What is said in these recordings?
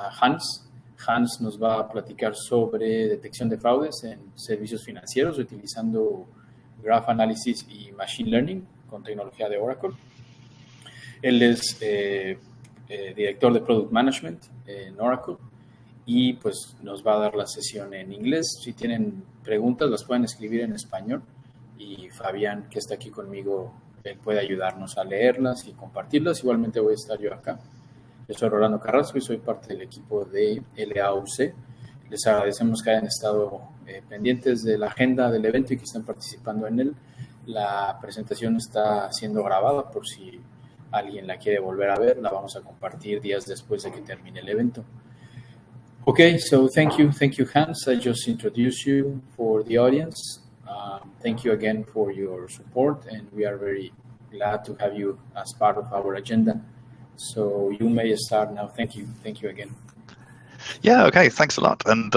a Hans. Hans nos va a platicar sobre detección de fraudes en servicios financieros utilizando Graph Analysis y Machine Learning con tecnología de Oracle. Él es director de Product Management en Oracle y pues nos va a dar la sesión en inglés. Si tienen preguntas, las pueden escribir en español y Fabián, que está aquí conmigo, él puede ayudarnos a leerlas y compartirlas. Igualmente voy a estar yo acá. Yo soy Rolando Carrasco y soy parte del equipo de LAUC. Les agradecemos que hayan estado pendientes de la agenda del evento y que estén participando en él. La presentación está siendo grabada por si alguien la quiere volver a ver. La vamos a compartir días después de que termine el evento. Okay, so thank you, Hans. I just introduced you for the audience. Thank you again for your support, and we are very glad to have you as part of our agenda. So you may start now. Thank you again. Yeah, okay, thanks a lot. And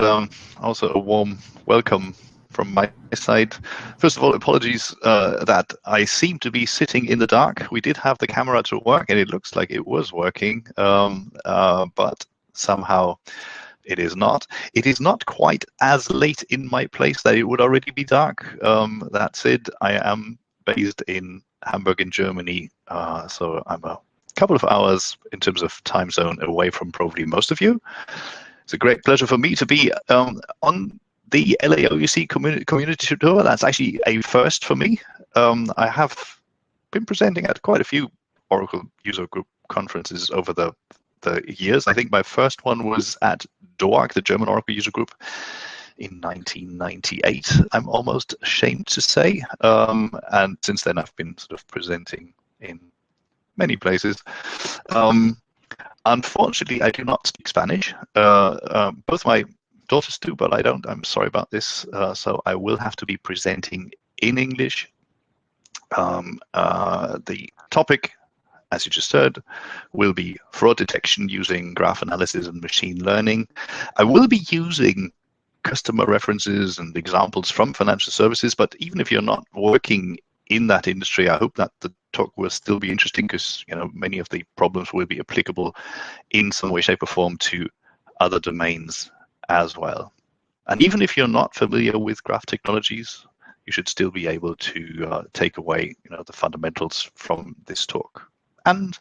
also a warm welcome from my side. First of all, apologies that I seem to be sitting in the dark. We did have the camera to work and it looks like it was working, but somehow it is not. It is not quite as late in my place that it would already be dark. That said, I am based in Hamburg in Germany, so I'm a couple of hours in terms of time zone away from probably most of you. It's a great pleasure for me to be on the LAOUC community tour. That's actually a first for me. I have been presenting at quite a few Oracle user group conferences over the years. I think my first one was at DOAG, the German Oracle user group, in 1998, I'm almost ashamed to say. And since then, I've been sort of presenting in many places. Unfortunately, I do not speak Spanish. Both my daughters do, but I don't. I'm sorry about this. So I will have to be presenting in English. The topic, as you just heard, will be fraud detection using graph analysis and machine learning. I will be using customer references and examples from financial services, but even if you're not working in that industry, I hope that the talk will still be interesting because many of the problems will be applicable in some way, shape, or form to other domains as well. And even if you're not familiar with graph technologies, you should still be able to take away the fundamentals from this talk. And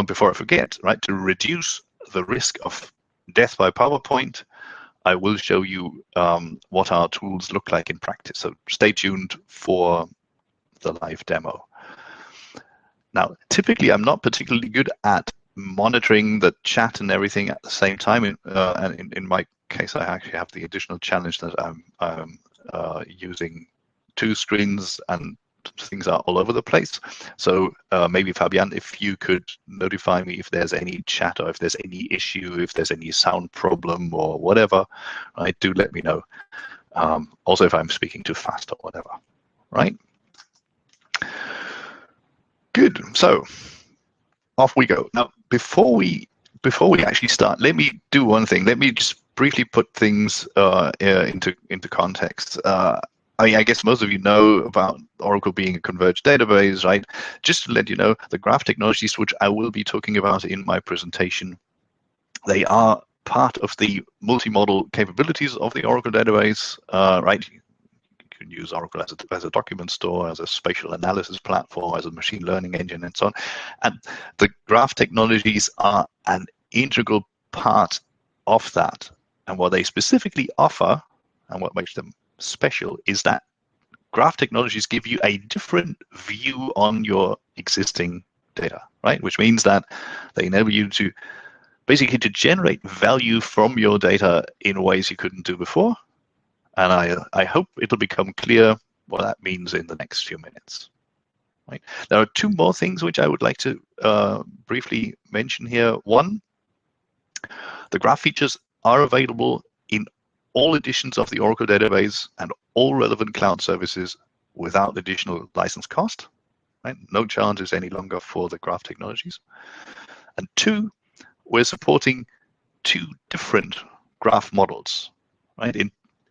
before I forget, right, to reduce the risk of death by PowerPoint, I will show you what our tools look like in practice. So stay tuned for the live demo. Now, typically, I'm not particularly good at monitoring the chat and everything at the same time. And in my case, I actually have the additional challenge that I'm using two screens and things are all over the place. So maybe Fabian, if you could notify me if there's any chat or if there's any issue, if there's any sound problem or whatever, right, do let me know. Also, if I'm speaking too fast or whatever, right? Good. So off we go. Now, before we actually start, let me do one thing. Let me just briefly put things into context. I guess most of you know about Oracle being a converged database, right? Just to let you know, the graph technologies, which I will be talking about in my presentation, they are part of the multi-model capabilities of the Oracle database, right? You can use Oracle as a document store, as a spatial analysis platform, as a machine learning engine, and so on. And the graph technologies are an integral part of that. And what they specifically offer, and what makes them special, is that graph technologies give you a different view on your existing data, right? Which means that they enable you to basically to generate value from your data in ways you couldn't do before. And I hope it'll become clear what that means in the next few minutes. Right? There are two more things which I would like to briefly mention here. One, the graph features are available in all editions of the Oracle database and all relevant cloud services without additional license cost. Right? No charges any longer for the graph technologies. And two, we're supporting two different graph models. Right?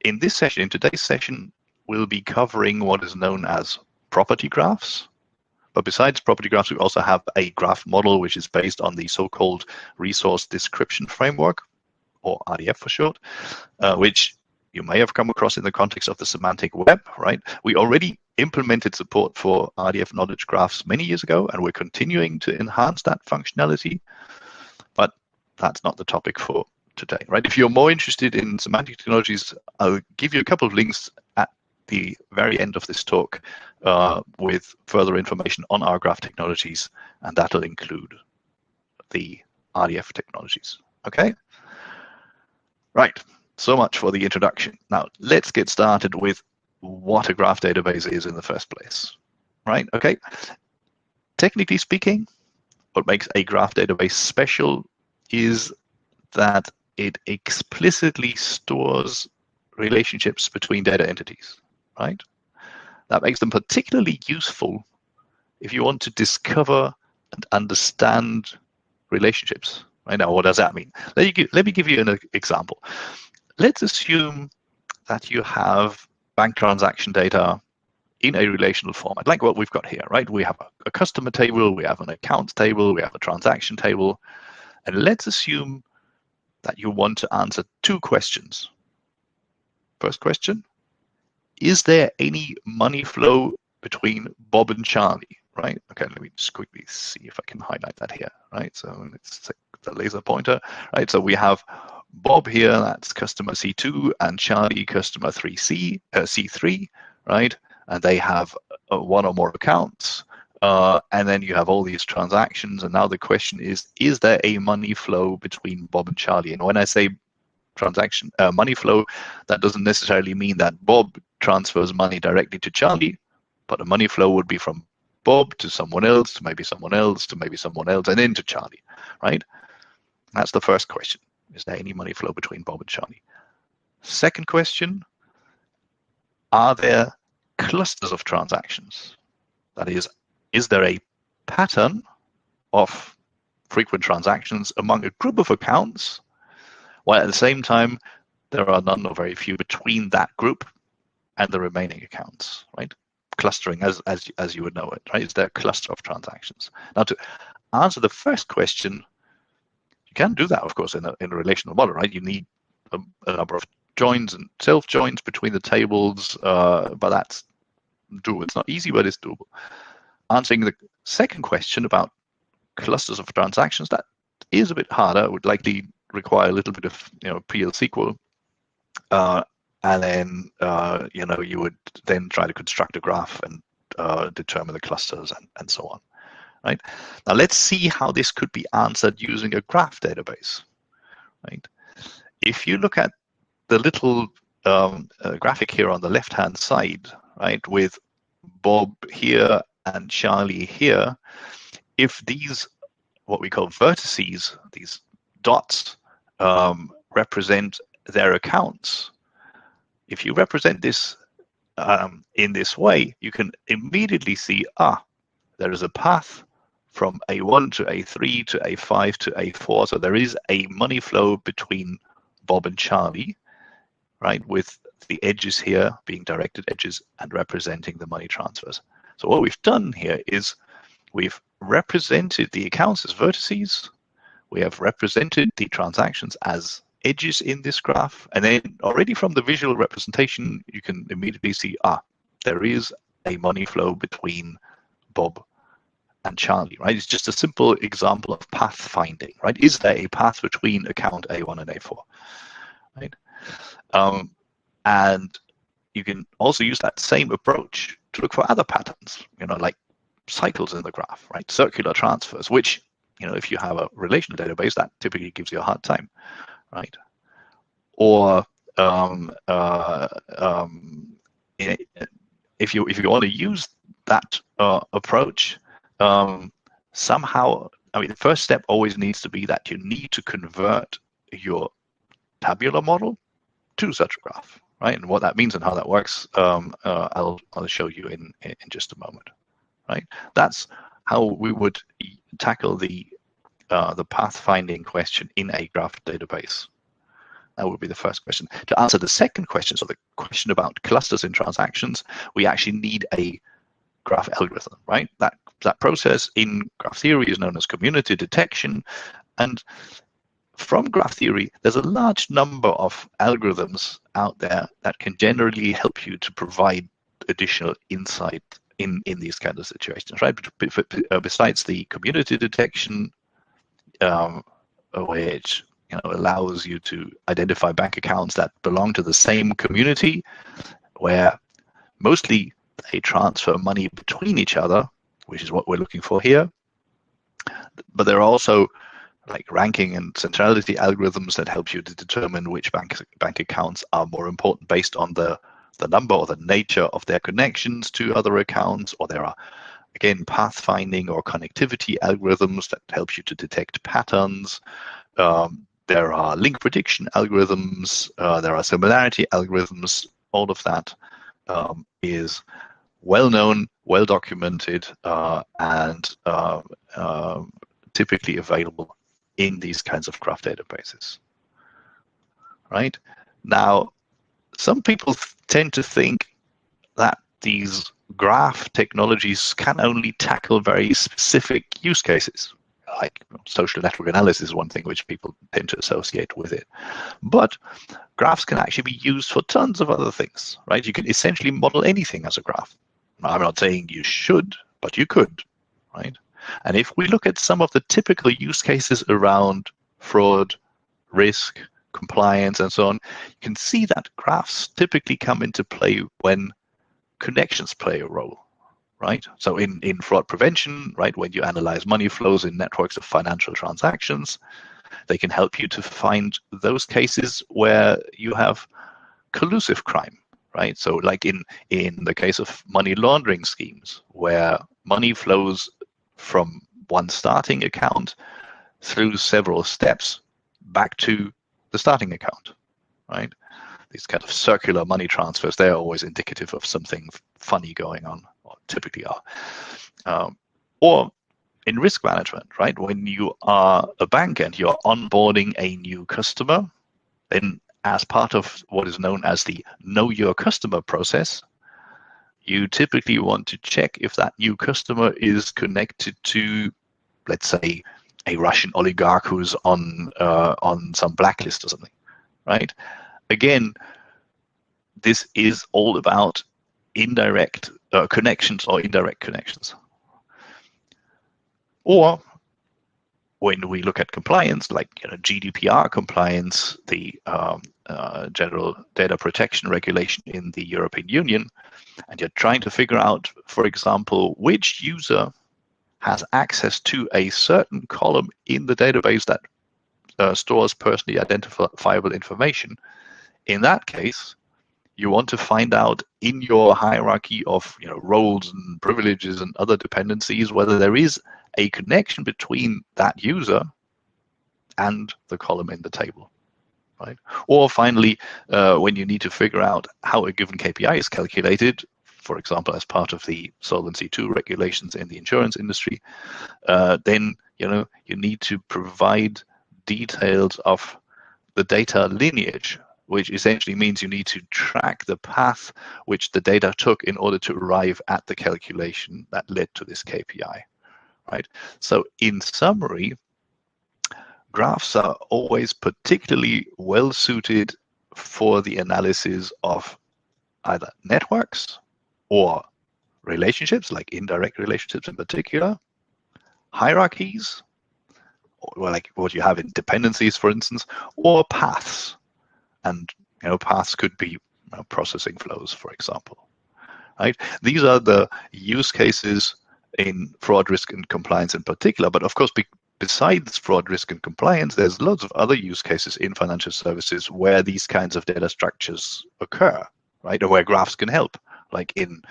In this session, in today's session, we'll be covering what is known as property graphs. But besides property graphs, we also have a graph model which is based on the so-called resource description framework. or RDF for short, which you may have come across in the context of the semantic web, right? We already implemented support for RDF knowledge graphs many years ago, and we're continuing to enhance that functionality, but that's not the topic for today, right? If you're more interested in semantic technologies, I'll give you a couple of links at the very end of this talk with further information on our graph technologies, and that'll include the RDF technologies, okay? Right, so much for the introduction. Now, let's get started with what a graph database is in the first place, right? Okay, technically speaking, what makes a graph database special is that it explicitly stores relationships between data entities, right? That makes them particularly useful if you want to discover and understand relationships. Right now, what does that mean? Let me give you an example. Let's assume that you have bank transaction data in a relational format, like what we've got here, right? We have a customer table, we have an accounts table, we have a transaction table, and let's assume that you want to answer two questions. First question, is there any money flow between Bob and Charlie, right? Okay, let me just quickly see if I can highlight that here, right? So let's take the laser pointer, right? So we have Bob here, that's customer C2, and Charlie, customer C3, right? And they have one or more accounts, and then you have all these transactions, and now the question is there a money flow between Bob and Charlie? And when I say transaction money flow, that doesn't necessarily mean that Bob transfers money directly to Charlie, but a money flow would be from Bob to someone else, to maybe someone else, to maybe someone else, and then to Charlie, right? That's the first question. Is there any money flow between Bob and Charlie? Second question, are there clusters of transactions? That is there a pattern of frequent transactions among a group of accounts, while at the same time, there are none or very few between that group and the remaining accounts, right? Clustering, as you would know it, right? Is there a cluster of transactions? Now, to answer the first question, you can do that, of course, in a relational model, right? You need a number of joins and self-joins between the tables, but that's doable. It's not easy, but it's doable. Answering the second question about clusters of transactions, that is a bit harder. It would likely require a little bit of PL SQL, and then you would then try to construct a graph and determine the clusters and so on. Right now, let's see how this could be answered using a graph database. Right, if you look at the little graphic here on the left-hand side, right, with Bob here and Charlie here, if these what we call vertices, these dots, represent their accounts, if you represent this in this way, you can immediately see, there is a path from A1 to A3 to A5 to A4. So there is a money flow between Bob and Charlie, right, with the edges here being directed edges and representing the money transfers. So what we've done here is we've represented the accounts as vertices. We have represented the transactions as edges in this graph. And then already from the visual representation, you can immediately see, there is a money flow between Bob and Charlie, right? It's just a simple example of path finding, right? Is there a path between account A1 and A4, right? And you can also use that same approach to look for other patterns, like cycles in the graph, right? Circular transfers, which, if you have a relational database, that typically gives you a hard time, right? Or if you want to use that approach, somehow, the first step always needs to be that you need to convert your tabular model to such a graph, right? And what that means and how that works, I'll show you in just a moment, right? That's how we would tackle the pathfinding question in a graph database. That would be the first question. To answer the second question, so the question about clusters in transactions, we actually need a graph algorithm, right? That process in graph theory is known as community detection. And from graph theory, there's a large number of algorithms out there that can generally help you to provide additional insight in these kind of situations, right? Besides the community detection, which allows you to identify bank accounts that belong to the same community, where mostly they transfer money between each other, which is what we're looking for here. But there are also like ranking and centrality algorithms that help you to determine which bank accounts are more important based on the number or the nature of their connections to other accounts. Or there are, again, pathfinding or connectivity algorithms that help you to detect patterns. There are link prediction algorithms. There are similarity algorithms. All of that is well known, well documented, and typically available in these kinds of graph databases. Right? Now, some people tend to think that these graph technologies can only tackle very specific use cases. Like social network analysis is one thing which people tend to associate with it. But graphs can actually be used for tons of other things, right? You can essentially model anything as a graph. I'm not saying you should, but you could, right? And if we look at some of the typical use cases around fraud, risk, compliance, and so on, you can see that graphs typically come into play when connections play a role. Right? So in fraud prevention, right, when you analyze money flows in networks of financial transactions, they can help you to find those cases where you have collusive crime, right? So like in the case of money laundering schemes, where money flows from one starting account through several steps back to the starting account, right? These kind of circular money transfers, they're always indicative of something funny going on, or typically are. Or in risk management, right? When you are a bank and you're onboarding a new customer, then as part of what is known as the Know Your Customer process, you typically want to check if that new customer is connected to, let's say, a Russian oligarch who's on some blacklist or something, right? Again, this is all about indirect connections or indirect connections. Or when we look at compliance, like GDPR compliance, the General Data Protection Regulation in the European Union, and you're trying to figure out, for example, which user has access to a certain column in the database that stores personally identifiable information. In that case, you want to find out in your hierarchy of roles and privileges and other dependencies whether there is a connection between that user and the column in the table, right? Or finally, when you need to figure out how a given KPI is calculated, for example, as part of the Solvency II regulations in the insurance industry, then you need to provide details of the data lineage, which essentially means you need to track the path which the data took in order to arrive at the calculation that led to this KPI, right? So in summary, graphs are always particularly well suited for the analysis of either networks or relationships, like indirect relationships in particular, hierarchies, or like what you have in dependencies, for instance, or paths. And paths could be processing flows, for example. Right? These are the use cases in fraud, risk, and compliance in particular. But of course, besides fraud, risk, and compliance, there's lots of other use cases in financial services where these kinds of data structures occur, right? Or where graphs can help, like in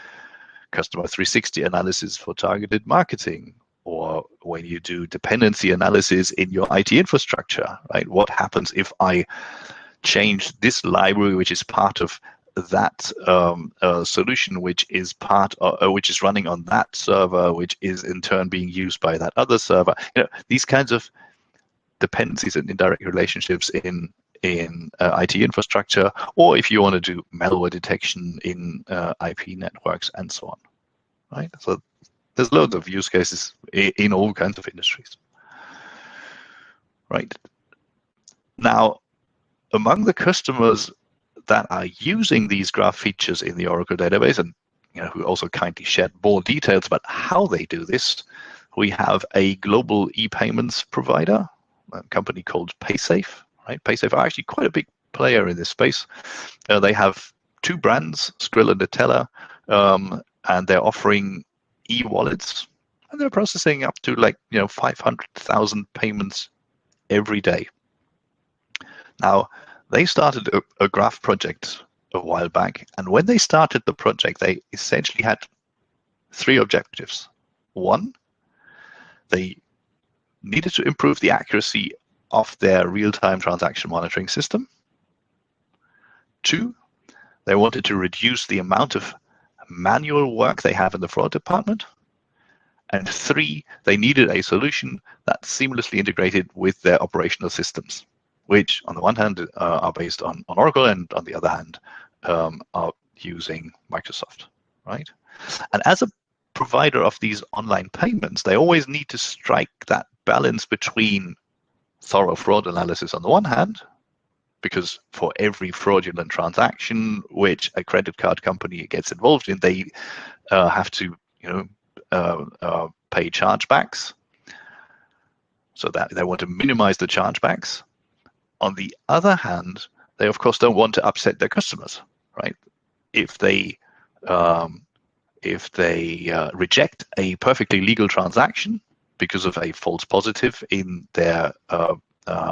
customer 360 analysis for targeted marketing, or when you do dependency analysis in your IT infrastructure, right? What happens if I change this library, which is part of that solution, which is which is running on that server, which is in turn being used by that other server? These kinds of dependencies and indirect relationships in IT infrastructure, or if you want to do malware detection in IP networks and so on, right? So there's loads of use cases in all kinds of industries, right? Now, among the customers that are using these graph features in the Oracle database, and who also kindly shared more details about how they do this, we have a global e-payments provider, a company called Paysafe. Right? Paysafe are actually quite a big player in this space. They have 2 brands, Skrill and Nutella, and they're offering e-wallets, and they're processing up to 500,000 payments every day. Now, they started a graph project a while back, and when they started the project, they essentially had 3 objectives. 1, they needed to improve the accuracy of their real-time transaction monitoring system. 2, they wanted to reduce the amount of manual work they have in the fraud department. And 3, they needed a solution that seamlessly integrated with their operational systems, which on the one hand are based on Oracle, and on the other hand are using Microsoft, right? And as a provider of these online payments, they always need to strike that balance between thorough fraud analysis on the one hand, because for every fraudulent transaction which a credit card company gets involved in, they have to pay chargebacks, so that they want to minimize the chargebacks. On the other hand, they of course don't want to upset their customers, right? If they reject a perfectly legal transaction because of a false positive in their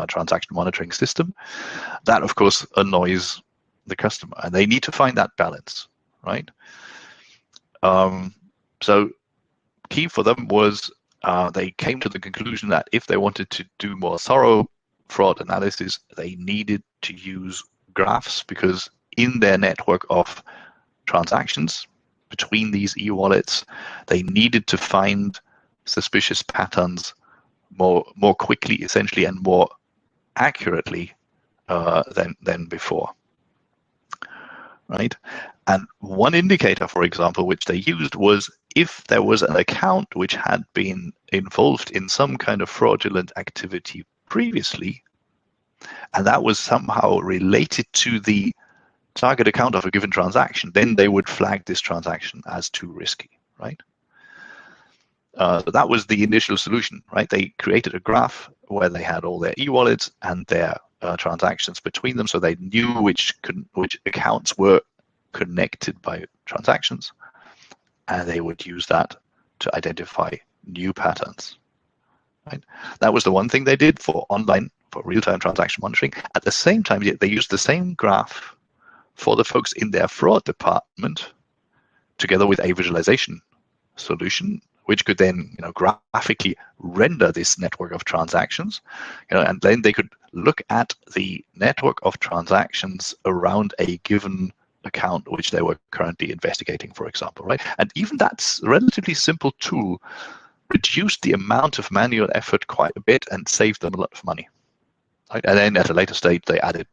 transaction monitoring system, that of course annoys the customer, and they need to find that balance, right? So key for them was they came to the conclusion that if they wanted to do more thorough fraud analysis, they needed to use graphs, because in their network of transactions between these e-wallets, they needed to find suspicious patterns more quickly, essentially, and more accurately than before, right? And one indicator, for example, which they used was if there was an account which had been involved in some kind of fraudulent activity previously, and that was somehow related to the target account of a given transaction, then they would flag this transaction as too risky, right? So that was the initial solution, right? They created a graph where they had all their e-wallets and their transactions between them, so they knew which accounts were connected by transactions, and they would use that to identify new patterns, right? That was the one thing they did for real-time transaction monitoring. At the same time, they used the same graph for the folks in their fraud department, together with a visualization solution, which could then graphically render this network of transactions, and then they could look at the network of transactions around a given account which they were currently investigating, for example, right? And even that relatively simple tool reduced the amount of manual effort quite a bit and saved them a lot of money, right? And then at a later stage, they added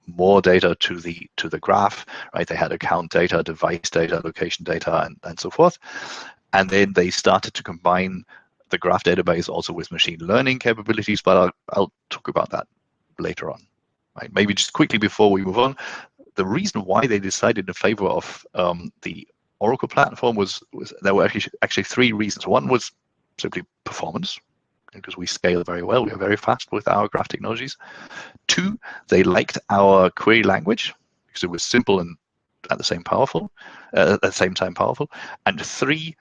more data to the graph, right? They had account data, device data, location data, and so forth. And then they started to combine the graph database also with machine learning capabilities, but I'll talk about that later on, right? Maybe just quickly before we move on, the reason why they decided in favor of the Oracle platform was there were actually 3 reasons. One was simply performance, because we scale very well. We are very fast with our graph technologies. 2, they liked our query language because it was simple and at the same time powerful. And 3,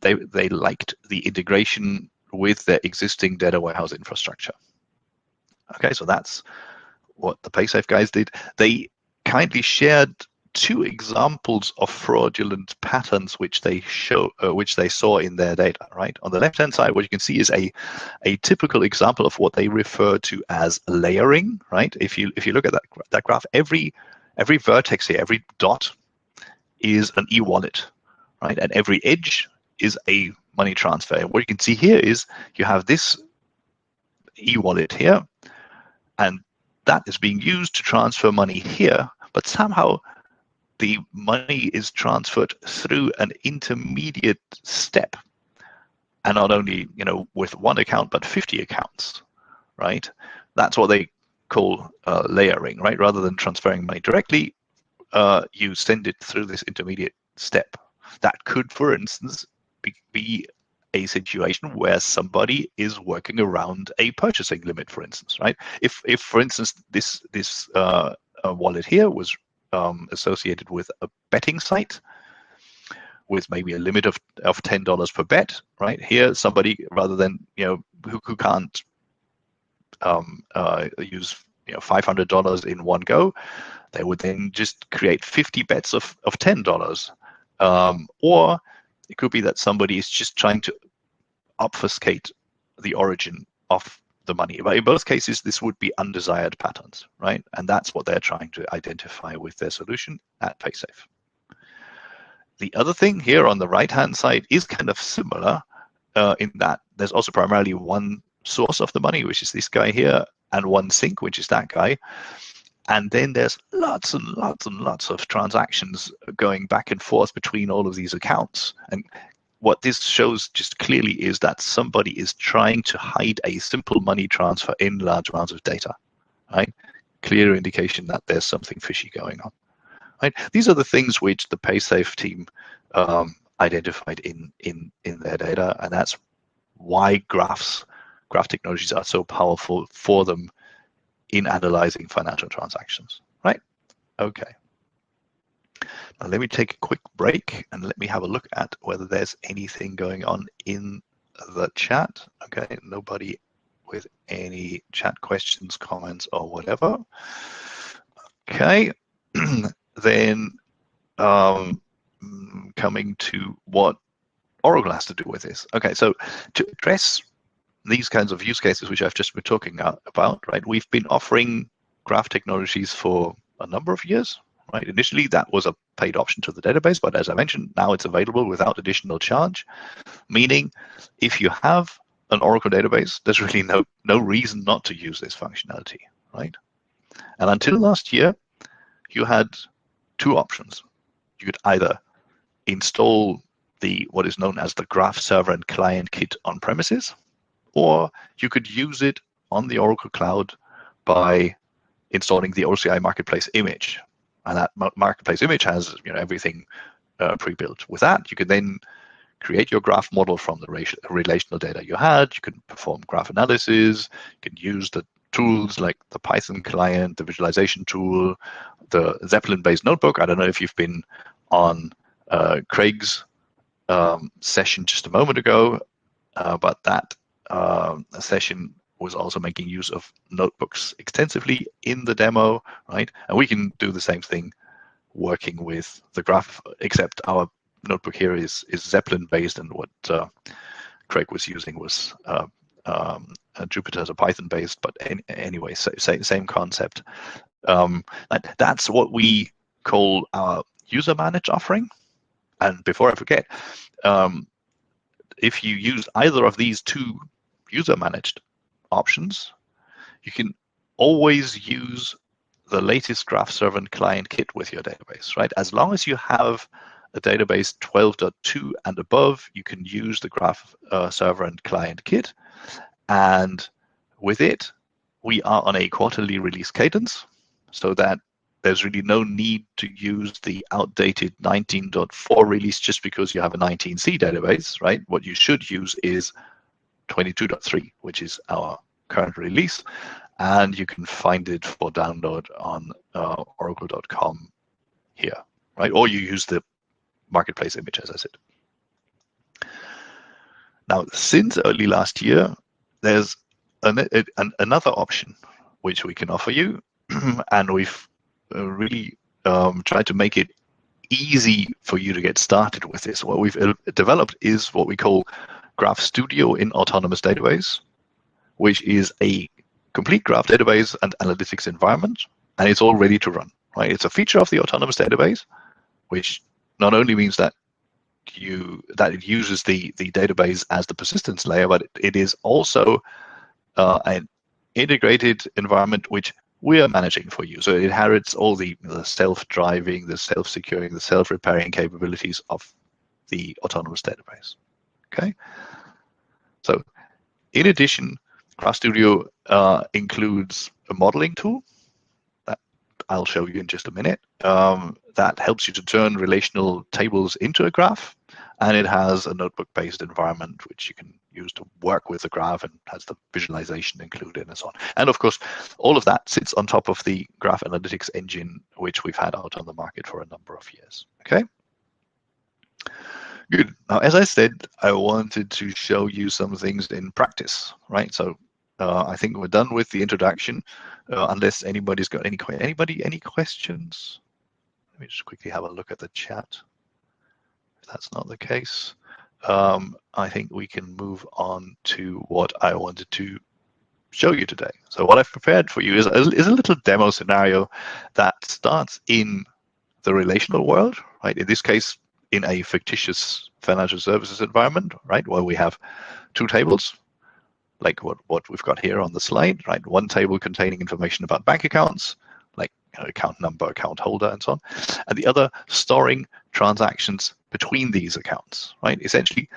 they liked the integration with their existing data warehouse infrastructure. Okay, so that's what the Paysafe guys did. They kindly shared 2 examples of fraudulent patterns which they saw in their data, right? On the left-hand side, what you can see is a typical example of what they refer to as layering, right? If you look at that graph, every vertex here, every dot is an e-wallet, right? And every edge is a money transfer. And what you can see here is you have this e-wallet here, and that is being used to transfer money here, but somehow the money is transferred through an intermediate step, and not only with one account but 50 accounts, right? That's what they call layering, right? Rather than transferring money directly, you send it through this intermediate step. That could, for instance, be a situation where somebody is working around a purchasing limit, for instance, right? If for instance, this wallet here was associated with a betting site with maybe a limit of $10 per bet, right? Here, somebody, rather than, who can't use $500 in one go, they would then just create 50 bets of $10. Or it could be that somebody is just trying to obfuscate the origin of the money. But in both cases, this would be undesired patterns, right? And that's what they're trying to identify with their solution at Paysafe. The other thing here on the right-hand side is kind of similar in that there's also primarily one source of the money, which is this guy here, and one sink, which is that guy. And then there's lots and lots and lots of transactions going back and forth between all of these accounts. And what this shows just clearly is that somebody is trying to hide a simple money transfer in large amounts of data, right? Clear indication that there's something fishy going on. Right? These are the things which the Paysafe team identified in their data, and that's why graph technologies are so powerful for them in analyzing financial transactions. Right? Okay. Now let me take a quick break and let me have a look at whether there's anything going on in the chat. Okay, nobody with any chat questions, comments, or whatever. Okay. Then coming to what Oracle has to do with this. Okay, so to address these kinds of use cases which I've just been talking about, right? We've been offering graph technologies for a number of years, right? Initially, that was a paid option to the database, but as I mentioned, now it's available without additional charge, meaning if you have an Oracle database, there's really no reason not to use this functionality, right? And until last year, you had two options. You could either install what is known as the Graph Server and Client Kit on premises, or you could use it on the Oracle Cloud by installing the OCI Marketplace image. And that Marketplace image has everything pre-built. With that, you can then create your graph model from the relational data you had. You can perform graph analysis. You can use the tools like the Python client, the visualization tool, the Zeppelin-based notebook. I don't know if you've been on Craig's session just a moment ago, but that session was also making use of notebooks extensively in the demo, right? And we can do the same thing working with the graph, except our notebook here is Zeppelin-based, and what Craig was using was Jupyter as a Python-based, but anyway, same concept. That's what we call our user-managed offering. And before I forget, if you use either of these two user-managed options, you can always use the latest Graph Server and Client Kit with your database, right? As long as you have a database 12.2 and above, you can use the Graph Server and Client Kit. And with it, we are on a quarterly release cadence, so that there's really no need to use the outdated 19.4 release just because you have a 19C database, right? What you should use is 22.3, which is our current release, and you can find it for download on oracle.com here, right? Or you use the marketplace image, as I said. Now, since early last year, there's another option which we can offer you, and we've really tried to make it easy for you to get started with this. What we've developed is what we call Graph Studio in Autonomous Database, which is a complete graph database and analytics environment, and it's all ready to run, right? It's a feature of the Autonomous Database, which not only means that it uses the database as the persistence layer, but it is also an integrated environment which we are managing for you. So it inherits all the self-driving, the self-securing, the self-repairing capabilities of the Autonomous Database. Okay. So in addition, Graph Studio includes a modeling tool that I'll show you in just a minute that helps you to turn relational tables into a graph. And it has a notebook-based environment which you can use to work with the graph and has the visualization included and so on. And of course, all of that sits on top of the graph analytics engine, which we've had out on the market for a number of years. Okay. Good. Now, as I said, I wanted to show you some things in practice, right? So I think we're done with the introduction, unless anybody's got any questions. Let me just quickly have a look at the chat. If that's not the case, I think we can move on to what I wanted to show you today. So what I've prepared for you is a little demo scenario that starts in the relational world, right? In this case, in a fictitious financial services environment, right, where we have two tables, like what we've got here on the slide, right? One table containing information about bank accounts, like account number, account holder, and so on, and the other storing transactions between these accounts, right? Essentially,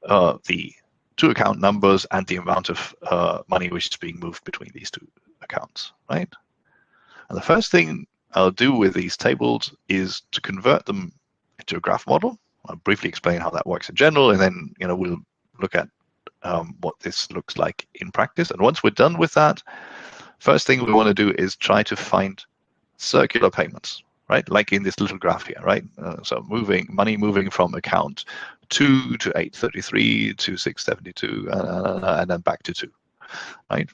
the two account numbers and the amount of money which is being moved between these two accounts, right? And the first thing I'll do with these tables is to convert them into a graph model. I'll briefly explain how that works in general, and then we'll look at what this looks like in practice. And once we're done with that, first thing we want to do is try to find circular payments, right? Like in this little graph here, right? So money moving from account 2 to 833 to 672, and then back to 2, right?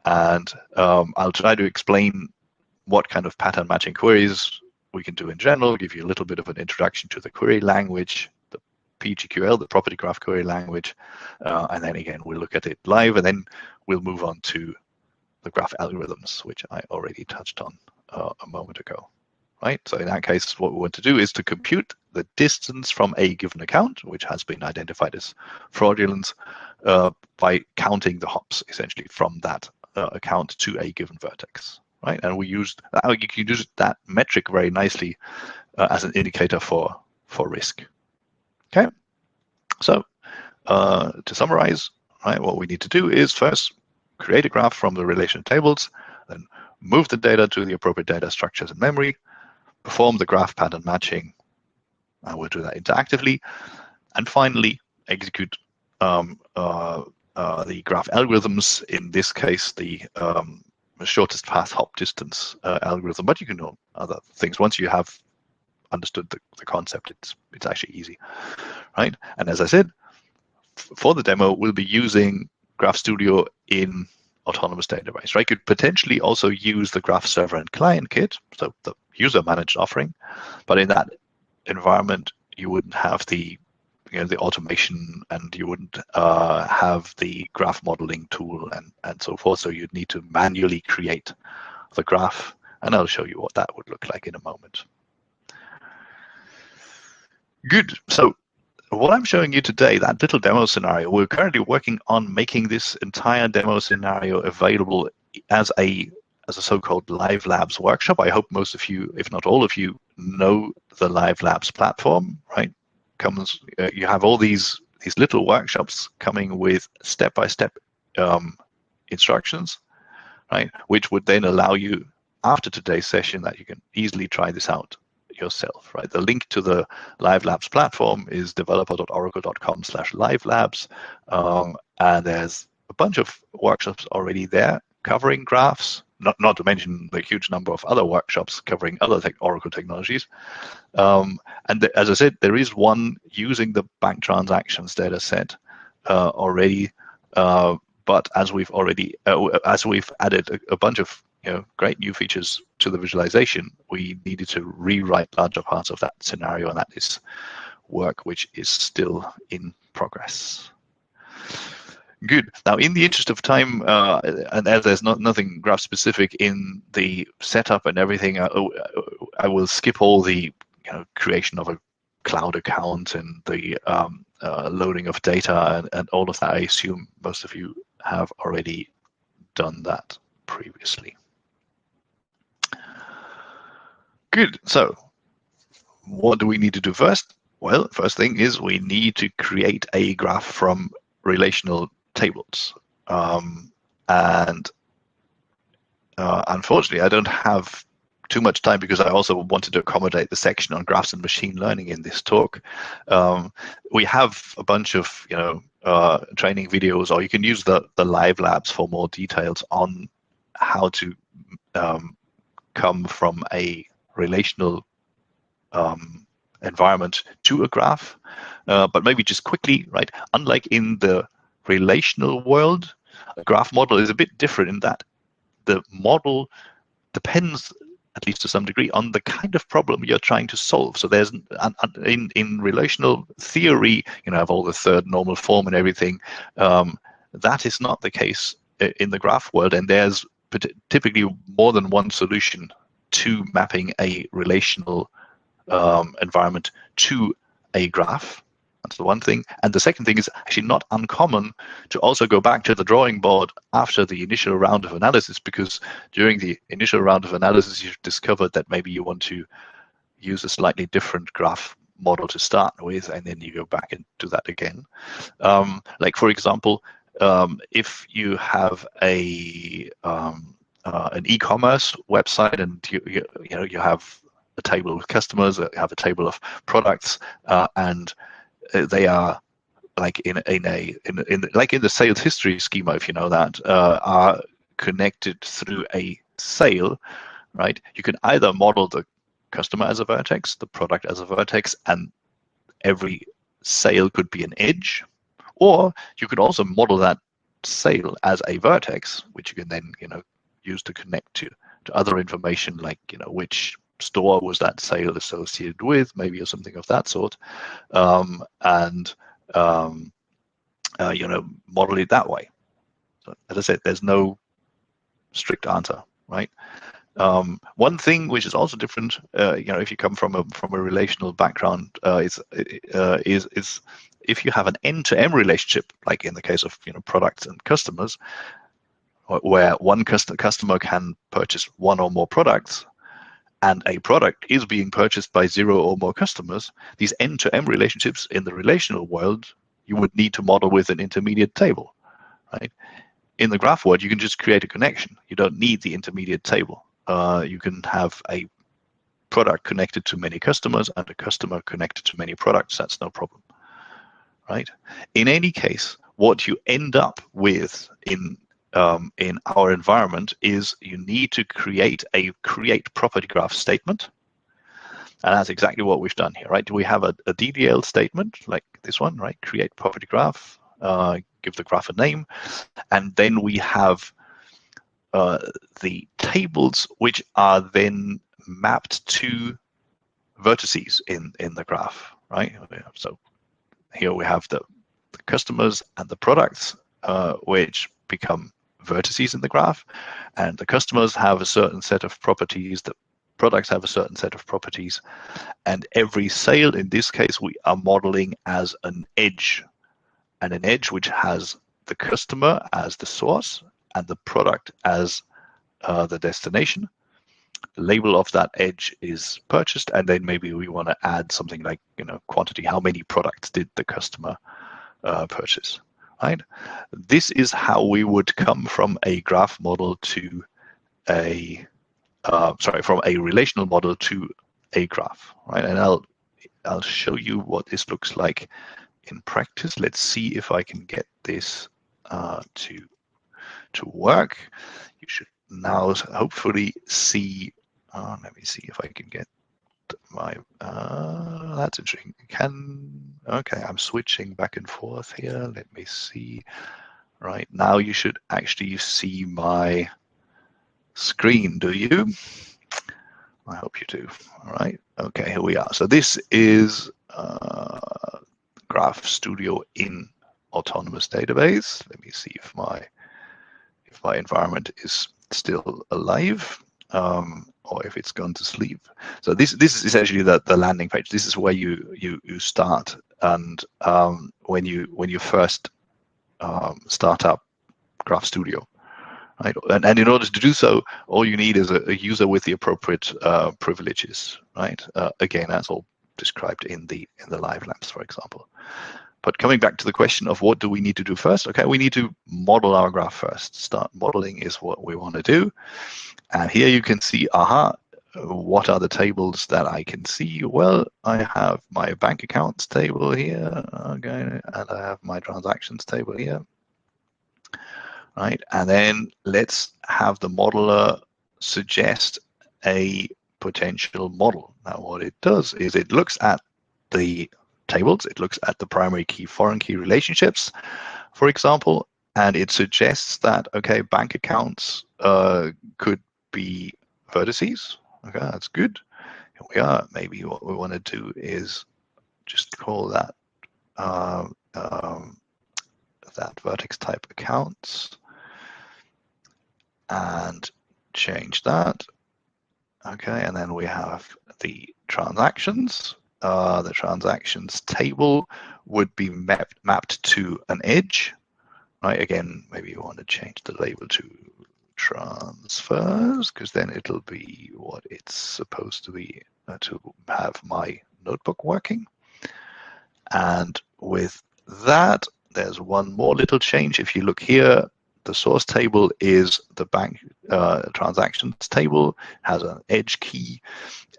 And I'll try to explain what kind of pattern matching queries we can do in general, give you a little bit of an introduction to the query language, the PGQL, the property graph query language, and then again, we'll look at it live, and then we'll move on to the graph algorithms, which I already touched on a moment ago, right? So in that case, what we want to do is to compute the distance from a given account, which has been identified as fraudulent, by counting the hops, essentially, from that account to a given vertex. Right, and you can use that metric very nicely as an indicator for risk. Okay, so to summarize, right, what we need to do is first create a graph from the relational tables, then move the data to the appropriate data structures in memory, perform the graph pattern matching, and we'll do that interactively, and finally execute the graph algorithms. In this case, the shortest path hop distance algorithm, but you can know other things. Once you have understood the concept, it's actually easy, right? And as I said, for the demo, we'll be using Graph Studio in Autonomous Database, right? You could potentially also use the Graph Server and Client Kit, so the user-managed offering, but in that environment, you wouldn't have the automation, and you wouldn't have the graph modeling tool and so forth. So you'd need to manually create the graph, and I'll show you what that would look like in a moment. Good. So what I'm showing you today, that little demo scenario, we're currently working on making this entire demo scenario available as a so-called Live Labs workshop. I hope most of you, if not all of you, know the Live Labs platform, right? You have all these little workshops coming with step-by-step instructions, right? Which would then allow you, after today's session, that you can easily try this out yourself, right? The link to the Live Labs platform is developer.oracle.com/livelabs, and there's a bunch of workshops already there covering graphs, not to mention the huge number of other workshops covering other Oracle technologies. And as I said, there is one using the bank transactions data set already, but as we've added a bunch of great new features to the visualization, we needed to rewrite larger parts of that scenario, and that is work which is still in progress. Good. Now, in the interest of time, and as there's nothing graph specific in the setup and everything, I will skip all the creation of a cloud account and the loading of data and all of that. I assume most of you have already done that previously. Good. So what do we need to do first? Well, first thing is we need to create a graph from relational tables. And unfortunately, I don't have too much time because I also wanted to accommodate the section on graphs and machine learning in this talk. We have a bunch of training videos, or you can use the live labs for more details on how to come from a relational environment to a graph. But maybe just quickly, right? Unlike in the relational world, a graph model is a bit different in that the model depends, at least to some degree, on the kind of problem you're trying to solve. So there's in relational theory, have all the third normal form and everything. That is not the case in the graph world, and there's typically more than one solution to mapping a relational environment to a graph. That's the one thing. And the second thing is actually not uncommon to also go back to the drawing board after the initial round of analysis, because during the initial round of analysis, you've discovered that maybe you want to use a slightly different graph model to start with, and then you go back and do that again. Like, for example, if you have an e-commerce website and you have a table of customers, you have a table of products, and they are like in the sales history schema, if you know that, are connected through a sale, right? You can either model the customer as a vertex, the product as a vertex, and every sale could be an edge, or you could also model that sale as a vertex, which you can then use to connect to other information, like which store was that sale associated with, maybe, or something of that sort, and model it that way. So, as I said, there's no strict answer, right? One thing which is also different, if you come from a relational background, is if you have an end-to-end relationship, like in the case of products and customers, where one customer can purchase one or more products, and a product is being purchased by 0 or more customers, these end-to-end relationships in the relational world, you would need to model with an intermediate table, right? In the graph world, you can just create a connection. You don't need the intermediate table. You can have a product connected to many customers and a customer connected to many products. That's no problem, right? In any case, what you end up with in our environment is you need to create a create property graph statement. And that's exactly what we've done here, right? We have a DDL statement like this one, right? Create property graph, give the graph a name. And then we have the tables which are then mapped to vertices in the graph, right? So here we have the customers and the products, which become vertices in the graph, and the customers have a certain set of properties, the products have a certain set of properties, and every sale in this case we are modeling as an edge, and an edge which has the customer as the source and the product as the destination. The label of that edge is purchased, and then maybe we want to add something like quantity, how many products did the customer purchase, right? This is how we would come from a graph model to from a relational model to a graph, right? And I'll show you what this looks like in practice. Let's see if I can get this to work. You should now hopefully see. Let me see if I can get my. That's interesting. Okay, I'm switching back and forth here. Let me see. Right now, you should actually see my screen. Do you? I hope you do. All right. Okay, here we are. So this is Graph Studio in Autonomous Database. Let me see if my environment is still alive, or if it's gone to sleep. So this is essentially the landing page. This is where you start, and when you first start up Graph Studio, right? And in order to do so, all you need is a user with the appropriate privileges, right? Again, that's all described in the live labs, for example. But coming back to the question of what do we need to do first? Okay, we need to model our graph first. Start modeling is what we want to do. And here you can see, what are the tables that I can see? Well, I have my bank accounts table here, okay, and I have my transactions table here, right? And then let's have the modeler suggest a potential model. Now, what it does is it looks at the tables, it looks at the primary key, foreign key relationships, for example, and it suggests that, okay, bank accounts could be vertices. Okay, that's good. Here we are. Maybe what we want to do is just call that that vertex type accounts and change that. Okay, and then we have the transactions. The transactions table would be mapped to an edge, right? Again, maybe you want to change the label to transfers, because then it'll be what it's supposed to be to have my notebook working. And with that, there's one more little change. If you look here, the source table is the bank transactions table, has an edge key,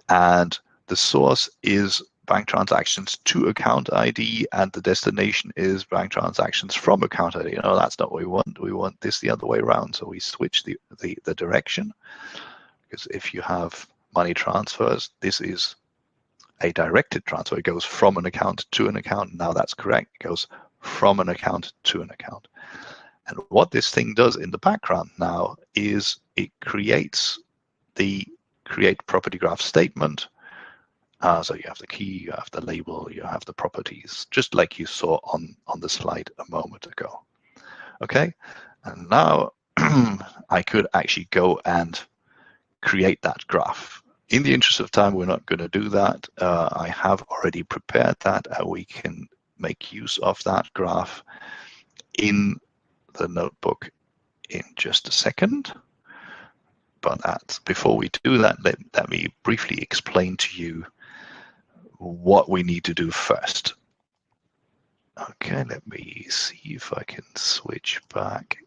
and the source is bank transactions to account ID, and the destination is bank transactions from account ID. No, that's not what we want. We want this the other way around. So we switch the direction, because if you have money transfers, this is a directed transfer. It goes from an account to an account. Now that's correct. It goes from an account to an account. And what this thing does in the background now is it creates the create property graph statement. So you have the key, you have the label, you have the properties, just like you saw on the slide a moment ago. Okay, and now I could actually go and create that graph. In the interest of time, we're not going to do that. I have already prepared that, and we can make use of that graph in the notebook in just a second. But before we do that, let me briefly explain to you what we need to do first. Okay, let me see if I can switch back.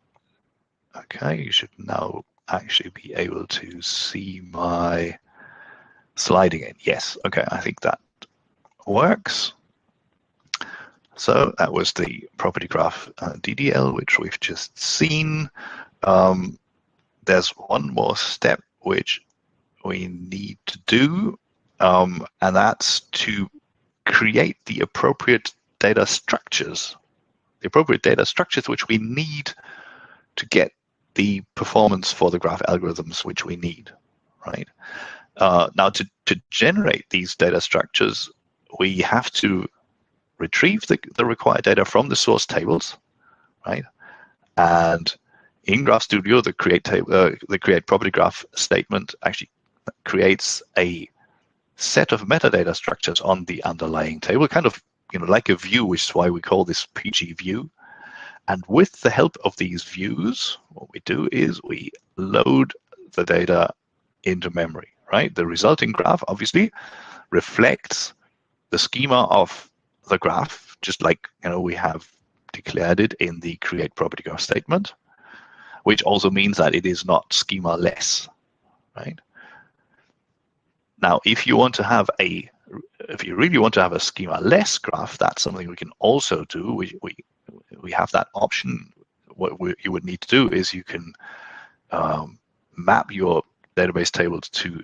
Okay, you should now actually be able to see my slide again. Yes, okay, I think that works. So that was the property graph DDL, which we've just seen. There's one more step which we need to do, and that's to create the appropriate data structures, which we need to get the performance for the graph algorithms which we need, right? Now, to generate these data structures, we have to retrieve the required data from the source tables, right? And in Graph Studio, the create property graph statement actually creates a set of metadata structures on the underlying table, kind of like a view, which is why we call this PG view. And with the help of these views, what we do is we load the data into memory, right? The resulting graph obviously reflects the schema of the graph, just like we have declared it in the create property graph statement, which also means that it is not schema-less, right? Now, if you really want to have a schema-less graph, that's something we can also do. We have that option. What you would need to do is you can map your database tables to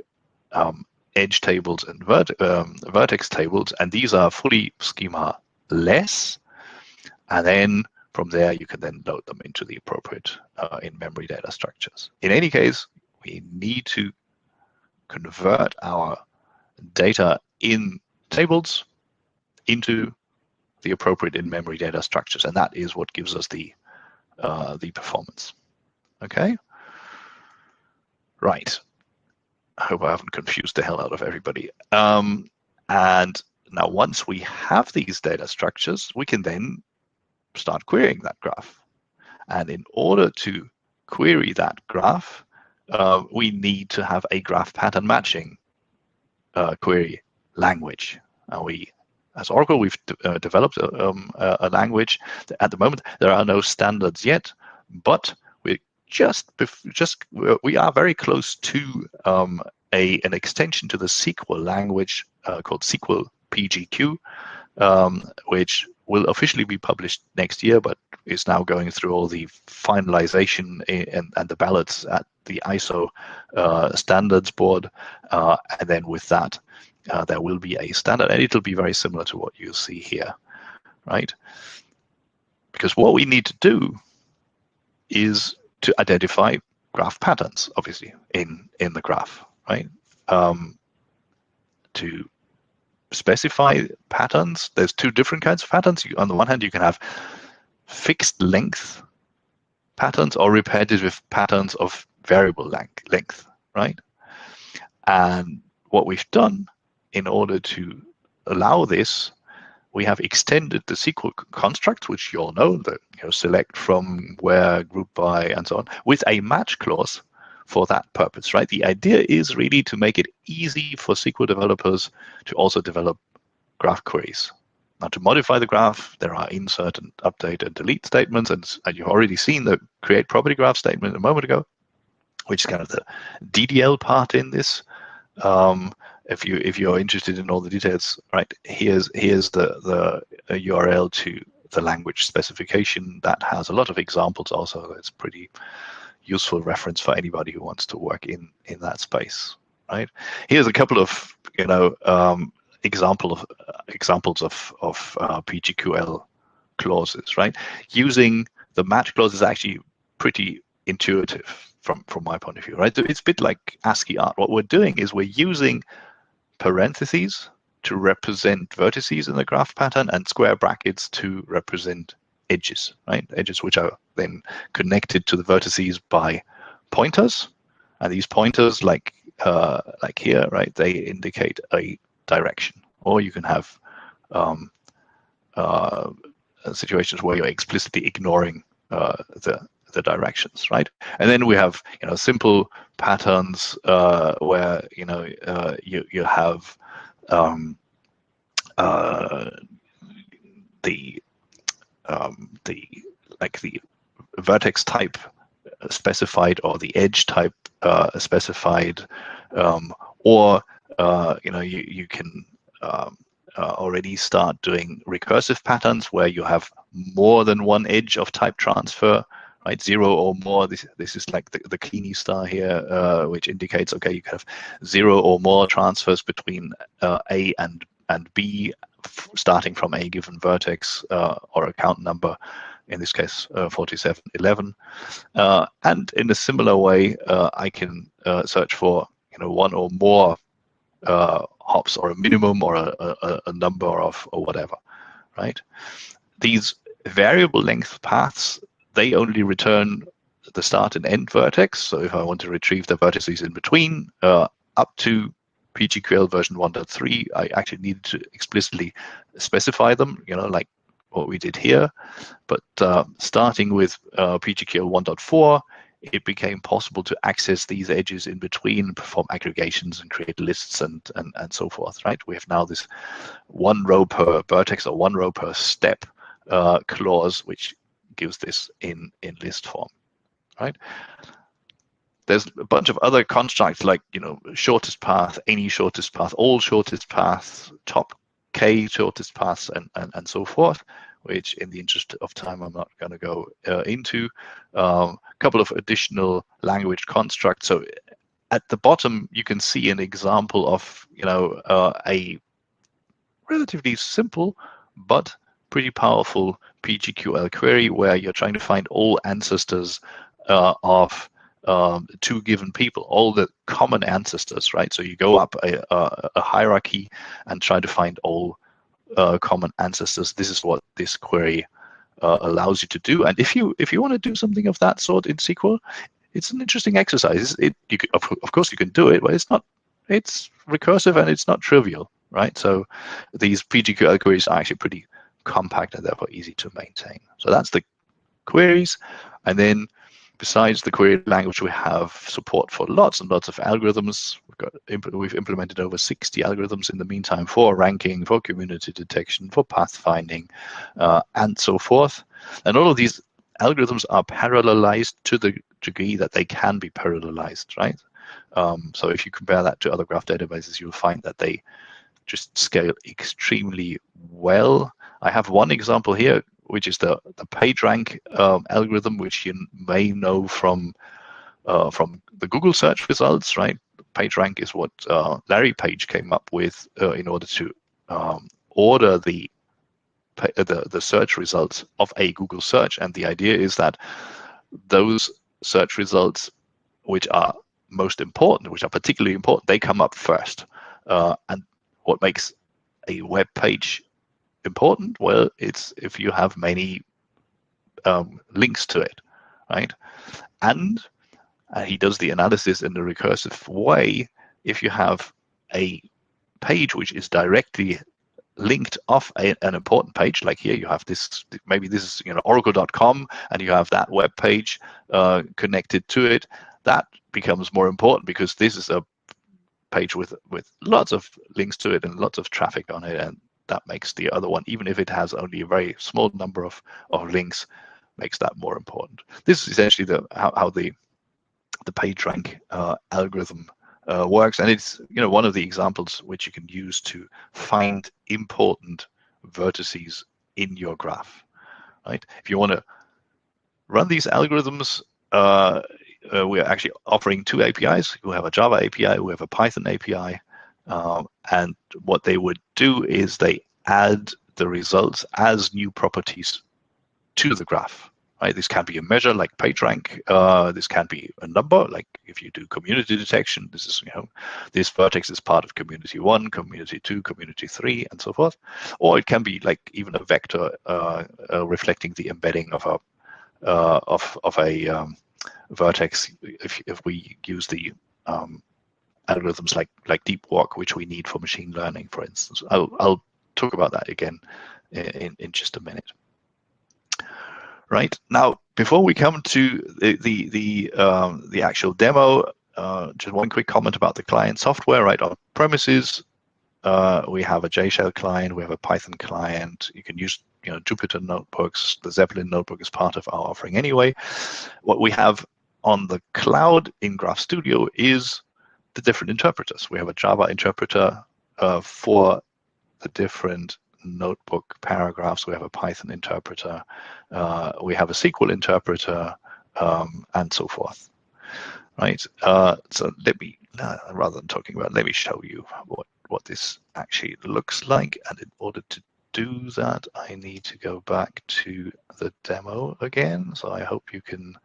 edge tables and vertex tables, and these are fully schema-less. And then from there, you can then load them into the appropriate in-memory data structures. In any case, we need to convert our data in tables into the appropriate in-memory data structures, and that is what gives us the performance. Okay, right. I hope I haven't confused the hell out of everybody. And now, once we have these data structures, we can then start querying that graph. And in order to query that graph, we need to have a graph pattern matching query language. And we as Oracle, we've developed a language. At the moment, there are no standards yet, but we are very close to an extension to the SQL language called SQL PGQ, which will officially be published next year, but is now going through all the finalization and the ballots at the ISO standards board. And then with that, there will be a standard, and it'll be very similar to what you see here, right? Because what we need to do is to identify graph patterns, obviously, in the graph, right? To specify patterns, there's two different kinds of patterns. On the one hand, you can have fixed length patterns or repetitive patterns of variable length, right? And what we've done in order to allow this, we have extended the SQL construct, which you all know, that select from, where, group by, and so on, with a match clause for that purpose, right? The idea is really to make it easy for SQL developers to also develop graph queries. Now, to modify the graph, there are insert and update and delete statements, and you've already seen the create property graph statement a moment ago, which is kind of the DDL part in this. If you're interested in all the details, right, here's the URL to the language specification that has a lot of examples. Also, it's pretty useful reference for anybody who wants to work in that space, right? Here's a couple of examples of PGQL clauses, right? Using the match clause is actually pretty intuitive from my point of view, right? It's a bit like ASCII art. What we're doing is we're using parentheses to represent vertices in the graph pattern and square brackets to represent edges, right? Edges which are then connected to the vertices by pointers, and these pointers, like here, right, they indicate a direction. Or you can have situations where you're explicitly ignoring the directions, right? And then we have simple patterns where you have the vertex type specified, or the edge type specified, or you can already start doing recursive patterns where you have more than one edge of type transfer, right? 0 or more. This is like the Kleene star here, which indicates, okay, you can have 0 or more transfers between A and B, starting from a given vertex or account number, in this case 4711. And in a similar way, I can search for one or more hops, or a minimum, or a number of, or whatever, right? These variable length paths, they only return the start and end vertex. So if I want to retrieve the vertices in between, up to PGQL version 1.3, I actually needed to explicitly specify them, like what we did here. But starting with PGQL 1.4, it became possible to access these edges in between, perform aggregations, and create lists and so forth, right? We have now this 1 row per vertex, or 1 row per step clause, which gives this in list form, right? There's a bunch of other constructs like, shortest path, any shortest path, all shortest paths, top K shortest paths, and so forth, which in the interest of time, I'm not going to go into. A couple of additional language constructs. So at the bottom, you can see an example of, a relatively simple but pretty powerful PGQL query where you're trying to find all ancestors of 2 given people, all the common ancestors, right? So you go up a hierarchy and try to find all common ancestors. This is what this query allows you to do. And if you want to do something of that sort in SQL, it's an interesting exercise. Of course you can do it, but it's recursive and it's not trivial, right? So these PGQL queries are actually pretty compact and therefore easy to maintain. So that's the queries. And then besides the query language, we have support for lots and lots of algorithms. We we've implemented over 60 algorithms in the meantime for ranking, for community detection, for pathfinding, and so forth. And all of these algorithms are parallelized to the degree that they can be parallelized, right? So if you compare that to other graph databases, you'll find that they just scale extremely well. I have one example here, which is the PageRank algorithm, which you may know from the Google search results, right? PageRank is what Larry Page came up with in order to order the search results of a Google search. And the idea is that those search results, which are most important, which are particularly important, they come up first. And what makes a web page important? Well, it's if you have many links to it, right? And he does the analysis in a recursive way. If you have a page which is directly linked off an important page, like here you have this, maybe this is oracle.com, and you have that web page connected to it, that becomes more important because this is a page with lots of links to it and lots of traffic on it, and that makes the other one, even if it has only a very small number of links, makes that more important. This is essentially how the PageRank algorithm works, and it's one of the examples which you can use to find important vertices in your graph, right? If you want to run these algorithms, we are actually offering two APIs. We have a Java API, we have a Python API, and what they would do is they add the results as new properties to the graph. Right? This can be a measure like PageRank. This can be a number, like if you do community detection. This is, this vertex is part of community 1, community 2, community 3, and so forth. Or it can be like even a vector reflecting the embedding of a vertex. If we use the algorithms like deep walk, which we need for machine learning, for instance. I'll talk about that again in just a minute. Right now, before we come to the actual demo, just one quick comment about the client software. Right, on premises, we have a JShell client, we have a Python client. You can use Jupyter notebooks. The Zeppelin notebook is part of our offering anyway. What we have on the cloud in Graph Studio is the different interpreters. We have a Java interpreter for the different notebook paragraphs. We have a Python interpreter. We have a SQL interpreter, and so forth. Right. So let me, rather than talking about, let me show you what this actually looks like. And in order to do that, I need to go back to the demo again. So I hope you can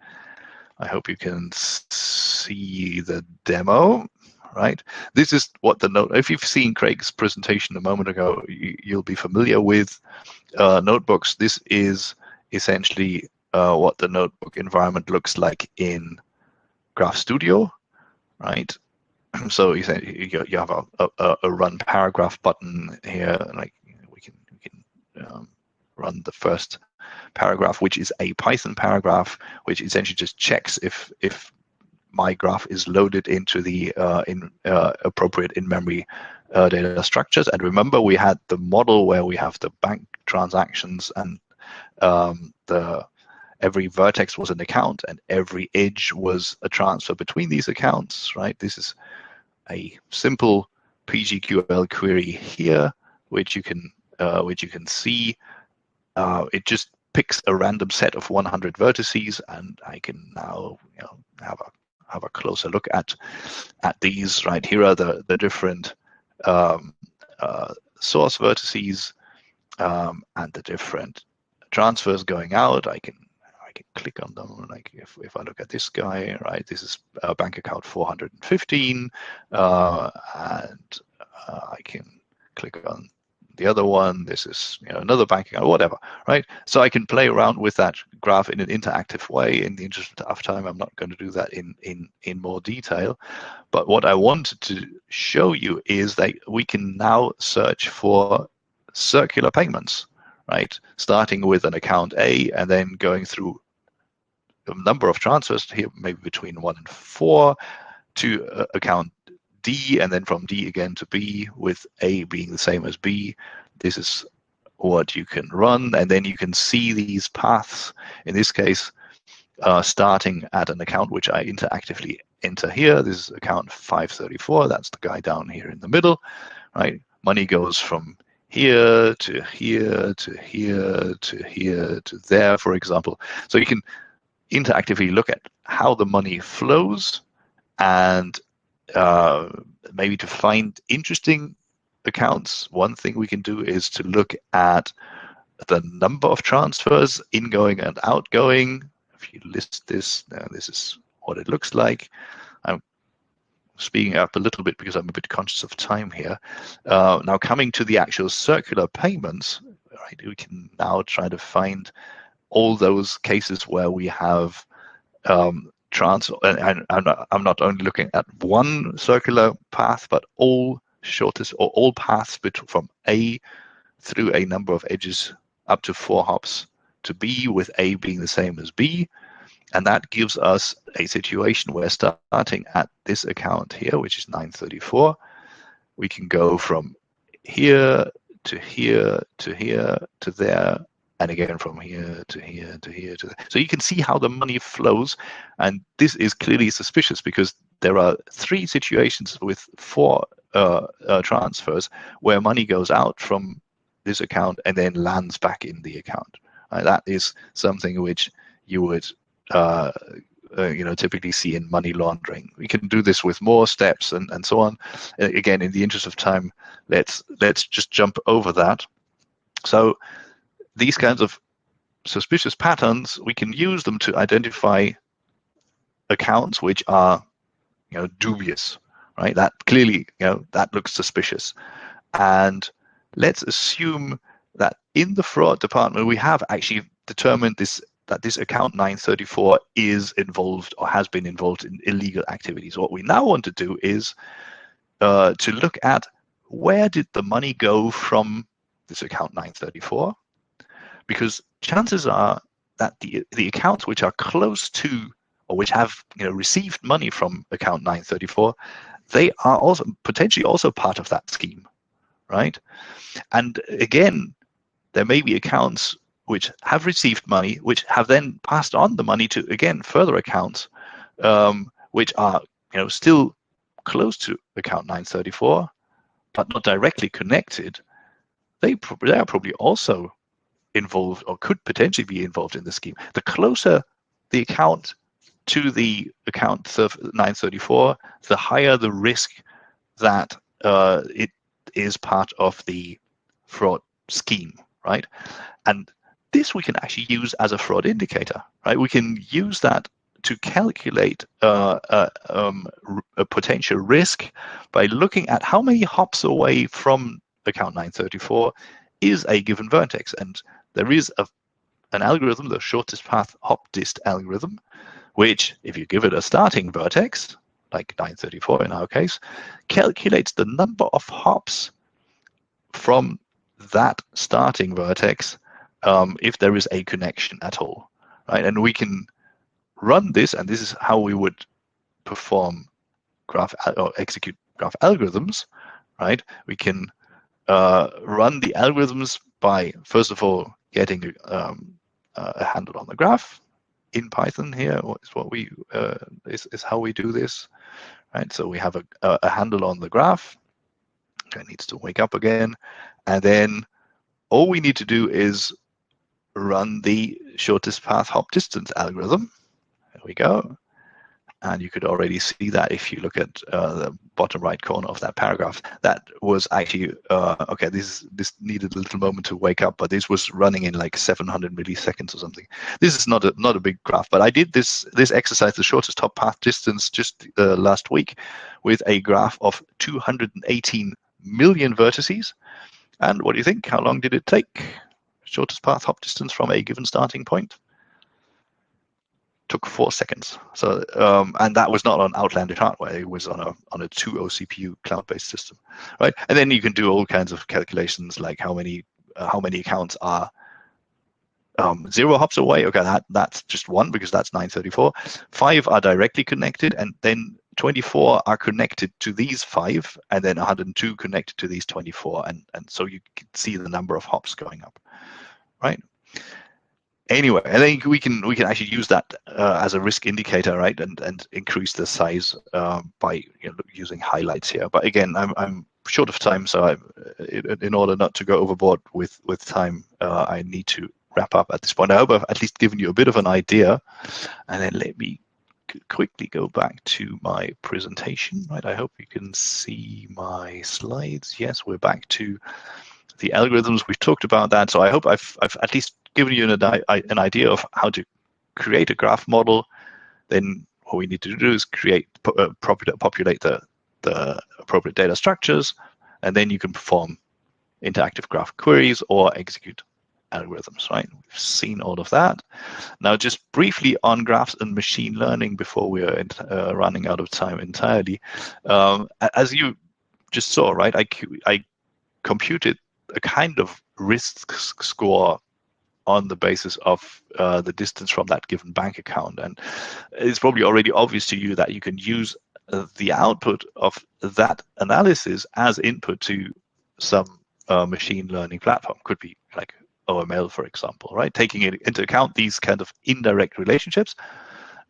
see the demo. Right. This is what the note. If you've seen Craig's presentation a moment ago, you'll be familiar with notebooks. This is essentially what the notebook environment looks like in Graph Studio, right? So you have a run paragraph button here, like we can run the first paragraph, which is a Python paragraph, which essentially just checks if my graph is loaded into the appropriate in-memory data structures. And remember, we had the model where we have the bank transactions, and every vertex was an account, and every edge was a transfer between these accounts. Right? This is a simple PGQL query here, which you can see. It just picks a random set of 100 vertices, and I can now have a closer look at these. Right, here are the different source vertices and the different transfers going out. I can click on them. Like if I look at this guy, right, this is bank account 415, and I can click on the other one. This is another bank account, whatever, right? So I can play around with that graph in an interactive way. In the interest of time, I'm not going to do that in more detail. But what I wanted to show you is that we can now search for circular payments, right? Starting with an account A and then going through a number of transfers here, maybe between 1 and 4, to account D, and then from D again to B, with A being the same as B. This is what you can run, and then you can see these paths. In this case, starting at an account which I interactively enter here. This is account 534. That's the guy down here in the middle, right? Money goes from here to here to here to here to there, for example. So you can interactively look at how the money flows, and maybe to find interesting accounts, one thing we can do is to look at the number of transfers, ingoing and outgoing. If you list this, now this is what it looks like. I'm speeding up a little bit because I'm a bit conscious of time here. Now coming to the actual circular payments, right, we can now try to find all those cases where we have transfer, and I'm not only looking at one circular path, but all shortest or all paths from A through a number of edges up to 4 hops to B, with A being the same as B. And that gives us a situation where, starting at this account here, which is 934, we can go from here to here to here to there, and again from here to here to here to there. So you can see how the money flows, and this is clearly suspicious because there are 3 situations with 4 transfers where money goes out from this account and then lands back in the account. That is something which you would typically see in money laundering. We can do this with more steps and so on. Again, in the interest of time, let's just jump over that. So these kinds of suspicious patterns, we can use them to identify accounts which are dubious, right? That clearly, that looks suspicious. And let's assume that in the fraud department, we have actually determined that this account 934 is involved or has been involved in illegal activities. What we now want to do is to look at where did the money go from this account 934, because chances are that the accounts which are close to or which have received money from account 934, they are also potentially also part of that scheme, right? And again, there may be accounts which have received money, which have then passed on the money to, again, further accounts, which are still close to account 934, but not directly connected. They are probably also involved or could potentially be involved in the scheme. The closer the account to the account 934, the higher the risk that it is part of the fraud scheme, right? And this we can actually use as a fraud indicator, right? We can use that to calculate a potential risk by looking at how many hops away from account 934 is a given vertex. And there is an algorithm, the shortest path hop dist algorithm, which, if you give it a starting vertex, like 934 in our case, calculates the number of hops from that starting vertex if there is a connection at all, right? And we can run this, and this is how we would perform execute graph algorithms, right? We can run the algorithms by, first of all, getting a handle on the graph in Python. Here is what we is how we do this, right? So we have a handle on the graph. It needs to wake up again, and then all we need to do is run the shortest path hop distance algorithm. There we go. And you could already see that if you look at the bottom right corner of that paragraph. That was actually, okay, this needed a little moment to wake up, but this was running in like 700 milliseconds or something. This is not a big graph, but I did this exercise, the shortest hop path distance, just last week with a graph of 218 million vertices. And what do you think? How long did it take? Shortest path hop distance from a given starting point took 4 seconds. So and that was not on outlandish hardware. It was on a 2.0 CPU cloud-based system, right? And then you can do all kinds of calculations, like how many accounts are 0 hops away. Okay, that's just 1 because that's 934. 5 are directly connected, and then 24 are connected to these 5, and then 102 connected to these 24, and so you can see the number of hops going up, right? Anyway, and then we can actually use that as a risk indicator, right, and increase the size by using highlights here. But again, I'm short of time, so in order not to go overboard with time, I need to wrap up at this point. I hope I've at least given you a bit of an idea, and then let me quickly go back to my presentation. Right, I hope you can see my slides. Yes, we're back to the algorithms. We've talked about that, so I hope I've at least given you an idea of how to create a graph model. Then what we need to do is populate the appropriate data structures, and then you can perform interactive graph queries or execute algorithms, right? We've seen all of that. Now, just briefly on graphs and machine learning before we are running out of time entirely. As you just saw, right, I computed a kind of risk score on the basis of the distance from that given bank account. And it's probably already obvious to you that you can use the output of that analysis as input to some machine learning platform. Could be like OML, for example, right? Taking into account these kind of indirect relationships,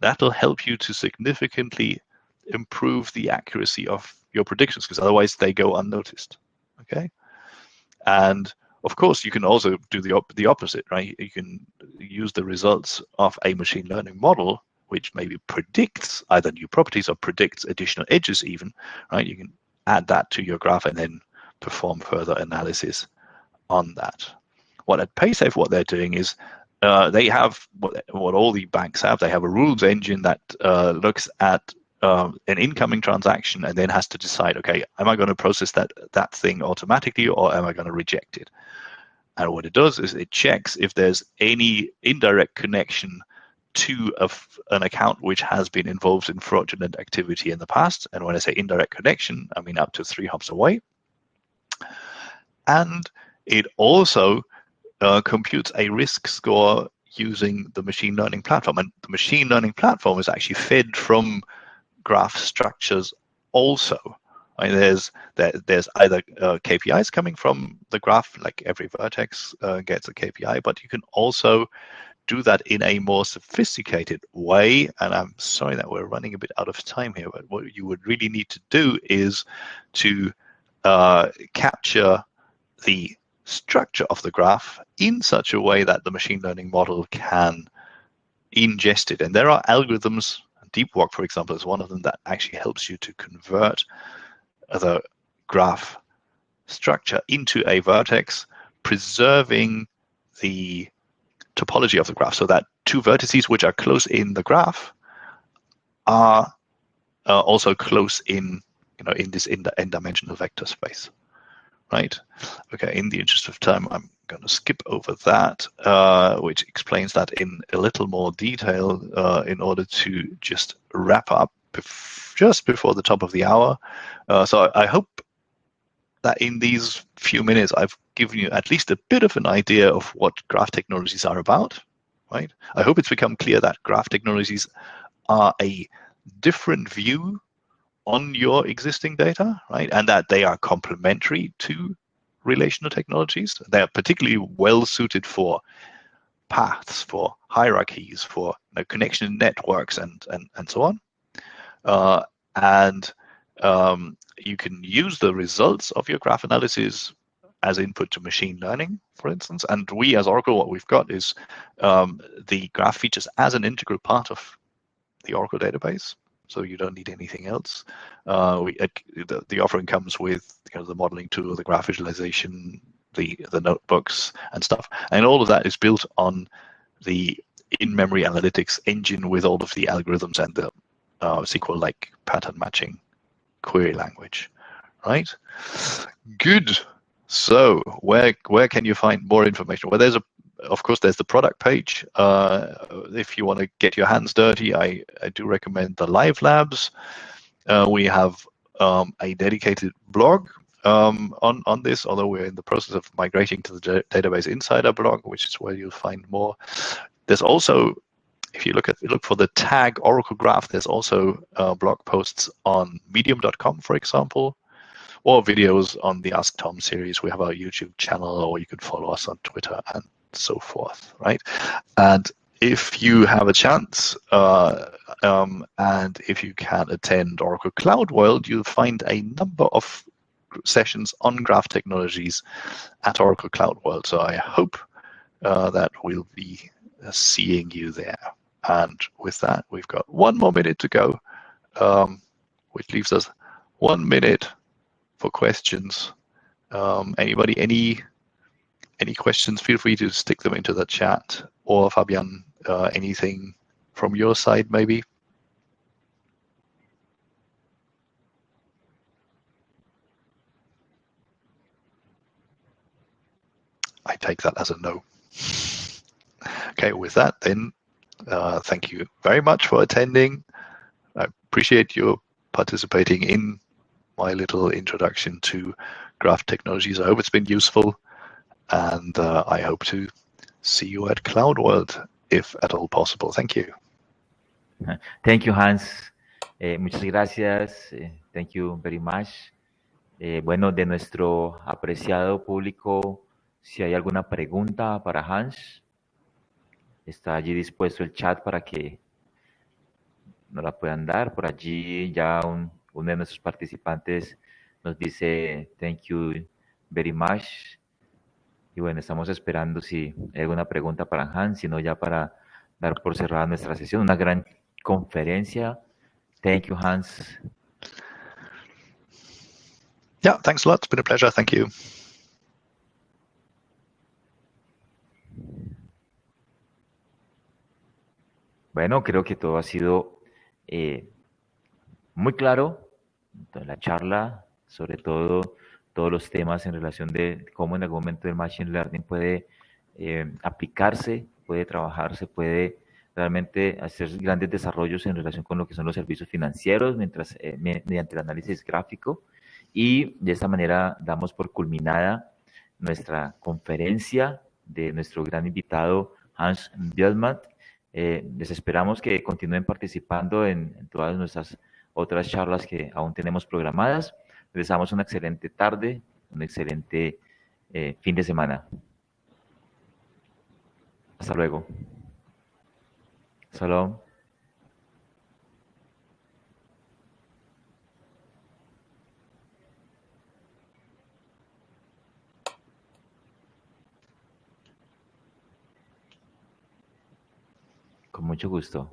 that'll help you to significantly improve the accuracy of your predictions, because otherwise they go unnoticed, okay? And of course, you can also do the opposite, right? You can use the results of a machine learning model, which maybe predicts either new properties or predicts additional edges even, right? You can add that to your graph and then perform further analysis on that. At Paysafe, what they're doing is they have what all the banks have. They have a rules engine that looks at an incoming transaction and then has to decide, okay, am I going to process that thing automatically or am I going to reject it? And what it does is it checks if there's any indirect connection to an account which has been involved in fraudulent activity in the past. And when I say indirect connection, I mean up to 3 hops away. And it also computes a risk score using the machine learning platform. And the machine learning platform is actually fed from graph structures also. I mean, there's either KPIs coming from the graph, like every vertex gets a KPI, but you can also do that in a more sophisticated way. And I'm sorry that we're running a bit out of time here, but what you would really need to do is to capture the structure of the graph in such a way that the machine learning model can ingest it. And there are algorithms, Deep Walk, for example, is one of them that actually helps you to convert the graph structure into a vertex, preserving the topology of the graph, so that 2 vertices which are close in the graph are also close in this n-dimensional vector space. Right. Okay. In the interest of time, I'm going to skip over that, which explains that in a little more detail in order to just wrap up just before the top of the hour. So I hope that in these few minutes, I've given you at least a bit of an idea of what graph technologies are about. Right. I hope it's become clear that graph technologies are a different view on your existing data, right? And that they are complementary to relational technologies. They are particularly well suited for paths, for hierarchies, for connection networks, and so on. You can use the results of your graph analysis as input to machine learning, for instance. And we, as Oracle, what we've got is the graph features as an integral part of the Oracle database. So you don't need anything else. The offering comes with the modeling tool, the graph visualization, the notebooks and stuff. And all of that is built on the in-memory analytics engine with all of the algorithms and the SQL-like pattern matching query language, right? Good. So where can you find more information? Well, of course, there's the product page. If you want to get your hands dirty, I do recommend the live labs. We have a dedicated blog on this, although we're in the process of migrating to the Database Insider blog, which is where you'll find more. There's also, if you look for the tag Oracle Graph, there's also blog posts on medium.com, for example, or videos on the Ask Tom series. We have our YouTube channel, or you could follow us on Twitter and so forth, right? And if you have a chance, and if you can attend Oracle Cloud World, you'll find a number of sessions on graph technologies at Oracle Cloud World. So I hope that we'll be seeing you there. And with that, we've got 1 more minute to go, which leaves us 1 minute for questions. Anybody, any questions? Feel free to stick them into the chat. Or Fabian, anything from your side, maybe? I take that as a no. Okay, with that, then, thank you very much for attending. I appreciate your participating in my little introduction to graph technologies. I hope it's been useful, and I hope to see you at Cloud World, if at all possible. Thank you. Thank you, Hans. Muchas gracias. Thank you very much. Bueno, de nuestro apreciado público, si hay alguna pregunta para Hans, está allí dispuesto el chat para que nos la puedan dar. Por allí ya uno de nuestros participantes nos dice thank you very much. Y bueno, estamos esperando si hay alguna pregunta para Hans, si no ya para dar por cerrada nuestra sesión. Una gran conferencia. Thank you, Hans. Yeah, thanks a lot. It's been a pleasure. Thank you. Bueno, creo que todo ha sido muy claro en la charla, sobre todo todos los temas en relación de cómo en algún momento el Machine Learning puede aplicarse, puede trabajarse, puede realmente hacer grandes desarrollos en relación con lo que son los servicios financieros mediante el análisis gráfico. Y de esta manera damos por culminada nuestra conferencia de nuestro gran invitado Hans Viehmann. Les esperamos que continúen participando en todas nuestras otras charlas que aún tenemos programadas. Les deseamos una excelente tarde, un excelente fin de semana. Hasta luego. Salom. Con mucho gusto.